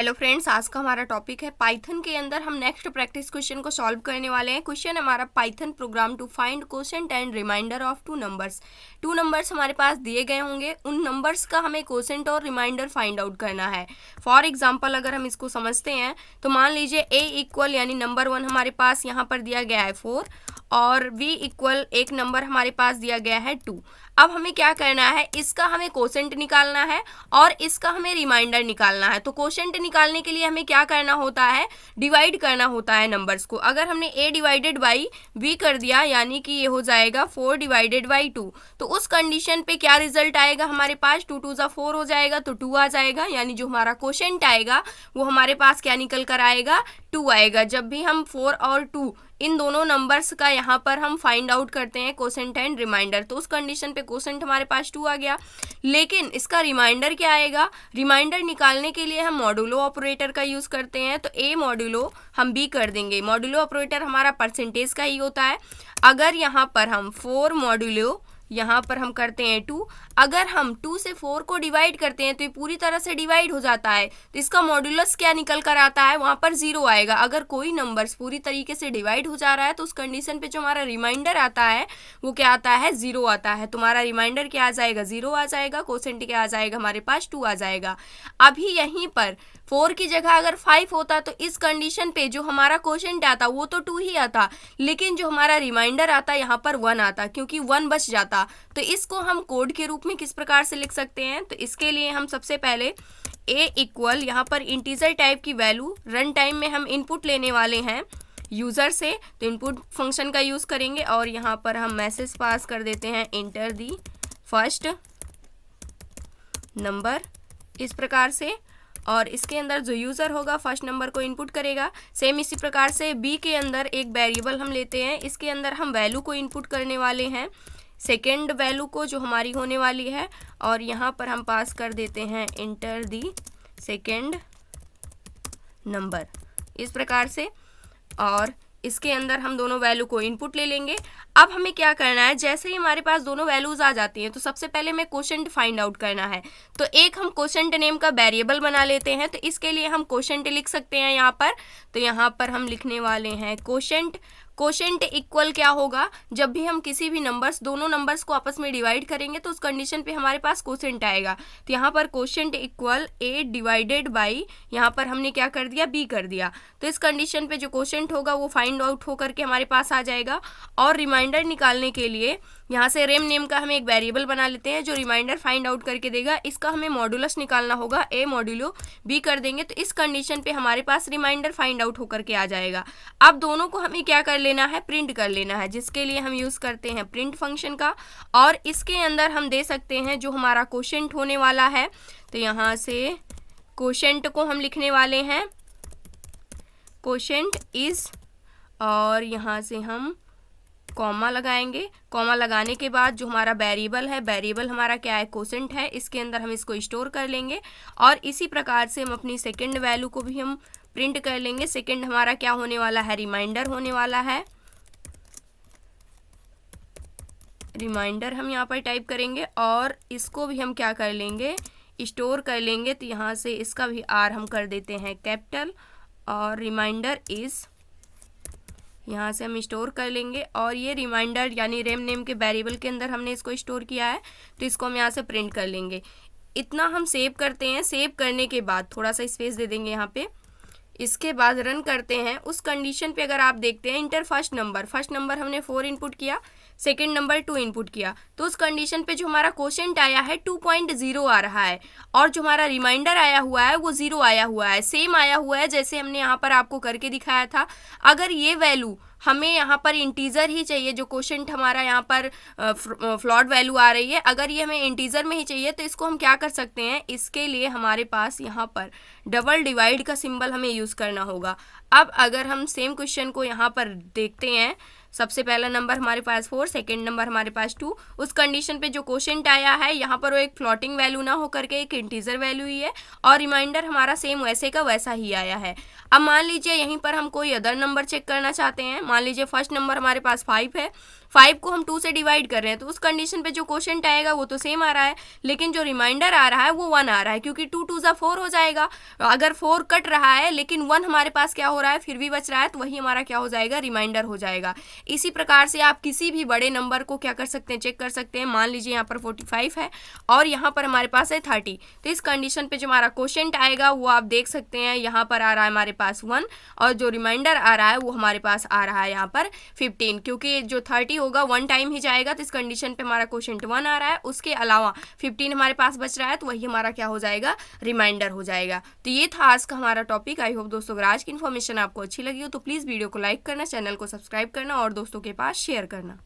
Hello friends, आज का हमारा टॉपिक है पाइथन के अंदर हम नेक्स्ट प्रैक्टिस क्वेश्चन को सॉल्व करने वाले हैं। क्वेश्चन हमारा Python program to find quotient and reminder of two numbers हमारे पास दिए गए होंगे। उन नंबर्स का हमें कोसेंट और रिमाइंडर फाइंड आउट करना है। फॉर एग्जांपल अगर हम इसको समझते हैं तो मान लीजिए a इक्वल यानी नंबर 1 हमारे पास यहाँ पर दिया गया है 4 और v इक्वल एक नंबर हमारे पास दिया गया है 2। अब हमें क्या करना है, इसका हमें कोसेंट निकालना है और इसका हमें रिमाइंडर निकालना है। तो कोसेंट निकालने के लिए हमें क्या करना होता है, डिवाइड करना होता है नंबर्स को। अगर हमने a डिवाइडेड बाई v कर दिया यानी कि ये हो जाएगा 4 डिवाइडेड बाई 2, तो उस कंडीशन पे क्या रिजल्ट आएगा हमारे पास, 2 2 4 हो जाएगा तो 2 आ जाएगा, यानी जो हमारा कोसेंट आएगा वो हमारे पास क्या निकल कर आएगा, 2 आएगा। जब भी हम 4 और 2 इन दोनों नंबर्स का यहाँ पर हम फाइंड आउट करते हैं कोसेंट एंड रिमाइंडर, तो उस कंडीशन पे कोसेंट हमारे पास 2 आ गया। लेकिन इसका रिमाइंडर क्या आएगा, रिमाइंडर निकालने के लिए हम मॉडुलो ऑपरेटर का यूज़ करते हैं। तो a मॉडुलो हम b कर देंगे। मॉडुलो ऑपरेटर हमारा परसेंटेज का ही होता है। अगर यहाँ पर हम 4 मॉडुलो यहाँ पर हम करते हैं 2, अगर हम 2 से 4 को डिवाइड करते हैं तो ये पूरी तरह से डिवाइड हो जाता है, तो इसका मॉड्यूलस क्या निकल कर आता है, वहाँ पर 0 आएगा। अगर कोई नंबर्स पूरी तरीके से डिवाइड हो जा रहा है तो उस कंडीशन पे जो हमारा रिमाइंडर आता है वो क्या आता है, 0 आता है। तुम्हारा रिमाइंडर क्या आ जाएगा, 0 आ जाएगा। कोसेंट क्या आ जाएगा हमारे पास, 2 आ जाएगा। अभी यहीं पर 4 की जगह अगर 5 होता तो इस कंडीशन पे जो हमारा कोसेंट आता वो तो 2 ही आता, लेकिन जो हमारा रिमाइंडर आता यहाँ पर 1 आता, क्योंकि 1 बच जाता। तो इसको हम कोड के रूप में किस प्रकार से लिख सकते हैं, तो इसके लिए हम सबसे पहले a इक्वल यहाँ पर इंटीजर टाइप की वैल्यू रन टाइम में हम इनपुट लेने वाले हैं यूज़र से, तो इनपुट फंक्शन का यूज़ करेंगे और यहाँ पर हम मैसेज पास कर देते हैं इंटर दी फर्स्ट नंबर, इस प्रकार से। और इसके अंदर जो यूज़र होगा फर्स्ट नंबर को इनपुट करेगा। सेम इसी प्रकार से b के अंदर एक वेरिएबल हम लेते हैं, इसके अंदर हम वैल्यू को इनपुट करने वाले हैं, सेकेंड वैल्यू को जो हमारी होने वाली है, और यहाँ पर हम पास कर देते हैं इंटर दी सेकेंड नंबर, इस प्रकार से। और इसके अंदर हम दोनों वैल्यू को इनपुट ले लेंगे। अब हमें क्या करना है, जैसे ही हमारे पास दोनों वैल्यूज आ जाती हैं तो सबसे पहले हमें कोसेंट फाइंड आउट करना है। तो एक हम कोसेंट नेम का वेरिएबल बना लेते हैं, तो इसके लिए हम कोसेंट लिख सकते हैं यहाँ पर। तो यहाँ पर हम लिखने वाले हैं कोसेंट। कोसेंट इक्वल क्या होगा, जब भी हम किसी भी नंबर्स दोनों नंबर्स को आपस में डिवाइड करेंगे तो उस कंडीशन पे हमारे पास कोसेंट आएगा। तो यहाँ पर quotient equal a divided by, यहाँ पर हमने क्या कर दिया, b कर दिया। तो इस कंडीशन पे जो कोसेंट होगा वो फाइंड आउट होकर के हमारे पास आ जाएगा। और रिमाइंडर निकालने के लिए यहाँ से रेम नेम का हम एक वेरिएबल बना लेते हैं जो रिमाइंडर फाइंड आउट करके देगा। इसका हमें मॉडुलस निकालना होगा, a मॉड्यूलो b कर देंगे, तो इस कंडीशन पे हमारे पास रिमाइंडर फाइंड आउट होकर के आ जाएगा। अब दोनों को हमें क्या कर लेना है, प्रिंट कर लेना है, जिसके लिए हम यूज़ करते हैं प्रिंट फंक्शन का। और इसके अंदर हम दे सकते हैं जो हमारा कोसेंट होने वाला है, तो यहाँ से कोसेंट को हम लिखने वाले हैं कोसेंट इज़, और यहाँ से हम कॉमा लगाएंगे। कॉमा लगाने के बाद जो हमारा वेरिएबल है, वेरिएबल हमारा क्या है, कोसेंट है, इसके अंदर हम इसको स्टोर कर लेंगे। और इसी प्रकार से हम अपनी सेकंड वैल्यू को भी हम प्रिंट कर लेंगे। सेकंड हमारा क्या होने वाला है, रिमाइंडर होने वाला है। रिमाइंडर हम यहाँ पर टाइप करेंगे और इसको भी हम क्या कर लेंगे, स्टोर कर लेंगे। तो यहाँ से इसका भी r हम कर देते हैं कैपिटल, और रिमाइंडर इज़ यहाँ से हम स्टोर कर लेंगे। और ये रिमाइंडर यानी रेम नेम के वेरिएबल के अंदर हमने इसको स्टोर किया है, तो इसको हम यहाँ से प्रिंट कर लेंगे। इतना हम सेव करते हैं। सेव करने के बाद थोड़ा सा स्पेस दे देंगे यहाँ पे, इसके बाद रन करते हैं। उस कंडीशन पे अगर आप देखते हैं इंटर फर्स्ट नंबर हमने 4 इनपुट किया, सेकंड नंबर 2 इनपुट किया, तो उस कंडीशन पे जो हमारा कोसेंट आया है 2.0 आ रहा है, और जो हमारा रिमाइंडर आया हुआ है वो 0 आया हुआ है। सेम आया हुआ है जैसे हमने यहाँ पर आपको करके दिखाया था। अगर ये वैल्यू हमें यहाँ पर इंटीजर ही चाहिए, जो कोसेंट हमारा यहाँ पर फ्लॉट वैल्यू आ रही है, अगर ये हमें इंटीजर में ही चाहिए तो इसको हम क्या कर सकते हैं, इसके लिए हमारे पास यहाँ पर डबल डिवाइड का सिंबल हमें यूज़ करना होगा। अब अगर हम सेम क्वेश्चन को यहाँ पर देखते हैं, सबसे पहला नंबर हमारे पास 4, सेकंड नंबर हमारे पास 2, उस कंडीशन पे जो कोसेंट आया है यहाँ पर वो एक फ्लोटिंग वैल्यू ना होकर के एक इंटीजर वैल्यू ही है, और रिमाइंडर हमारा सेम वैसे का वैसा ही आया है। अब मान लीजिए यहीं पर हम कोई अदर नंबर चेक करना चाहते हैं। मान लीजिए फर्स्ट नंबर हमारे पास 5 है, 5 को हम 2 से डिवाइड कर रहे हैं, तो उस कंडीशन पे जो क्वोशंट आएगा वो तो सेम आ रहा है, लेकिन जो रिमाइंडर आ रहा है वो 1 आ रहा है, क्योंकि 2 2 4 हो जाएगा। अगर 4 कट रहा है लेकिन 1 हमारे पास क्या हो रहा है, फिर भी बच रहा है, तो वही हमारा क्या हो जाएगा, रिमाइंडर हो जाएगा। इसी प्रकार से आप किसी भी बड़े नंबर को क्या कर सकते हैं, चेक कर सकते हैं। मान लीजिए यहाँ पर 45 है और यहाँ पर हमारे पास है 30, तो इस कंडीशन पे जो हमारा क्वोशंट आएगा वो आप देख सकते हैं, यहाँ पर आ रहा है हमारे पास 1 और जो रिमाइंडर आ रहा है वो हमारे पास आ रहा है यहाँ पर 15, क्योंकि जो 30 होगा 1 टाइम ही जाएगा, तो इस कंडीशन पे हमारा क्वोशंट 1 आ रहा है, उसके अलावा 15 हमारे पास बच रहा है, तो वही हमारा क्या हो जाएगा, रिमाइंडर हो जाएगा। तो ये था आज का हमारा टॉपिक। आई होप दोस्तों अगर आज की इन्फॉर्मेशन आपको अच्छी लगी हो तो प्लीज़ वीडियो को लाइक करना, चैनल को सब्सक्राइब करना और दोस्तों के पास शेयर करना।